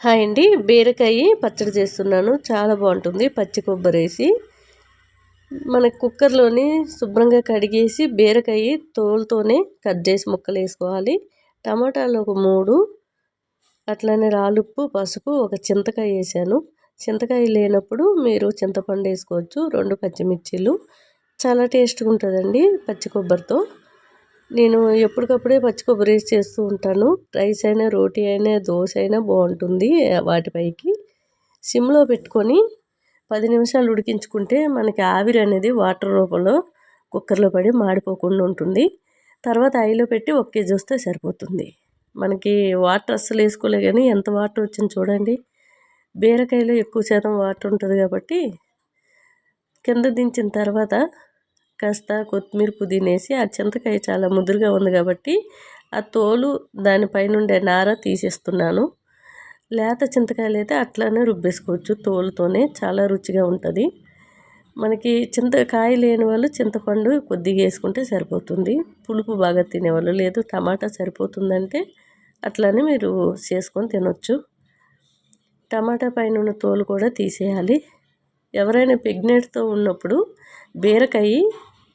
Hi అండి. బీరకాయ పచ్చడి చేస్తున్నాను. చాలా బాగుంటుంది. పచ్చి కొబ్బరి వేసి మన కుక్కర్లోని శుభ్రంగా కడిగేసి బీరకాయ తోలుతోనే కట్ చేసి ముక్కలు వేసుకోవాలి. టమాటాలు ఒక 3, అట్లనే రాళ్ళుప్పు, పసుపు, ఒక చింతకాయ వేసాను. చింతకాయ లేనప్పుడు మీరు చింతపండు వేసుకోవచ్చు. 2 పచ్చిమిర్చీలు. చాలా టేస్ట్గా ఉంటుందండి పచ్చి కొబ్బరితో. నేను ఎప్పటికప్పుడే పచ్చి కొబ్బరి వేసి చేస్తూ ఉంటాను. రైస్ అయినా, రోటీ అయినా, దోశ అయినా బాగుంటుంది. వాటిపైకి సిమ్లో పెట్టుకొని 10 నిమిషాలు ఉడికించుకుంటే మనకి ఆవిరి అనేది వాటర్ రూపంలో కుక్కర్లో పడి మాడిపోకుండా ఉంటుంది. తర్వాత ఐలో పెట్టి 1 కేజీ వస్తే సరిపోతుంది. మనకి వాటర్ అస్సలు వేసుకోలే కానీ ఎంత వాటర్ వచ్చింది చూడండి. బీరకాయలో ఎక్కువ శాతం వాటర్ ఉంటుంది కాబట్టి కింద దించిన తర్వాత కాస్త కొత్తిమీర, పుదీనా వేసి, ఆ చింతకాయ చాలా ముదురుగా ఉంది కాబట్టి ఆ తోలు దానిపైన ఉండే నార తీసేస్తున్నాను. లేత చింతకాయలు అయితే అట్లానే రుబ్బేసుకోవచ్చు. తోలుతోనే చాలా రుచిగా ఉంటుంది. మనకి చింతకాయ లేని వాళ్ళు చింతపండు కొద్దిగా వేసుకుంటే సరిపోతుంది. పులుపు బాగా తినేవాళ్ళు, లేదు టమాటా సరిపోతుందంటే అట్లానే మీరు చేసుకొని తినొచ్చు. టమాటా పైన ఉన్న తోలు కూడా తీసేయాలి. ఎవరైనా ప్రెగ్నెంట్తో ఉన్నప్పుడు బీరకాయ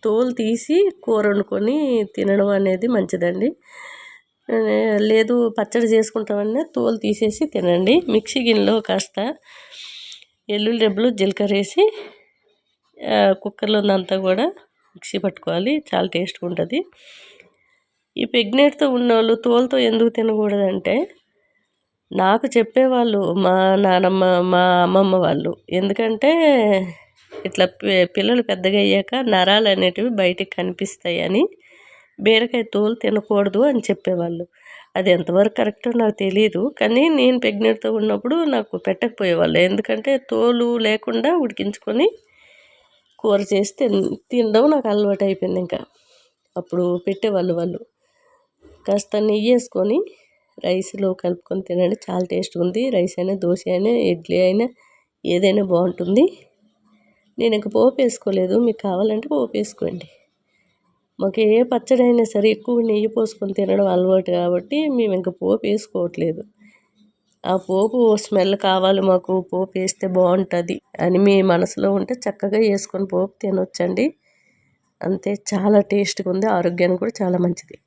తోలు తీసి కూర వండుకొని తినడం అనేది మంచిదండి. లేదు పచ్చడి చేసుకుంటామన్నా తోలు తీసేసి తినండి. మిక్సీ గిన్నెలో కాస్త ఎల్లుల్లి రెబ్బలు, జీలకర్ర వేసి కుక్కర్లో ఉందంతా కూడా మిక్సీ పట్టుకోవాలి. చాలా టేస్ట్గా ఉంటుంది. ఈ ప్రెగ్నెంట్తో ఉన్నవాళ్ళు తోలుతో ఎందుకు తినకూడదంటే నాకు చెప్పేవాళ్ళు మా నానమ్మ, మా అమ్మమ్మ వాళ్ళు. ఎందుకంటే ఇట్లా పిల్లలు పెద్దగా అయ్యాక నరాలు అనేటివి బయటికి కనిపిస్తాయని బీరకాయ తోలు తినకూడదు అని చెప్పేవాళ్ళు. అది ఎంతవరకు కరెక్టో నాకు తెలియదు. కానీ నేను ప్రెగ్నెంట్తో ఉన్నప్పుడు నాకు పెట్టకపోయేవాళ్ళు. ఎందుకంటే తోలు లేకుండా ఉడికించుకొని కూర చేసి తినడం నాకు అలవాటు అయిపోయింది. ఇంకా అప్పుడు పెట్టేవాళ్ళు వాళ్ళు. కాస్త నెయ్యి వేసుకొని రైస్లో కలుపుకొని తినండి. చాలా టేస్ట్గా ఉంది. రైస్ అయినా, దోశ అయినా, ఇడ్లీ అయినా ఏదైనా బాగుంటుంది. నేను ఇంక పోపు వేసుకోలేదు. మీకు కావాలంటే పోపు వేసుకోండి. మాకు ఏ పచ్చడి అయినా సరే ఎక్కువ నెయ్యి పోసుకొని తినడం అలవాటు కాబట్టి మేము ఇంక పోపు వేసుకోవట్లేదు. ఆ పోపు స్మెల్ కావాలి, మాకు పోపు వేస్తే బాగుంటుంది అని మీ మనసులో ఉంటే చక్కగా వేసుకొని పోపు తినొచ్చండి. అంతే, చాలా టేస్ట్గా ఉంది. ఆరోగ్యానికి కూడా చాలా మంచిది.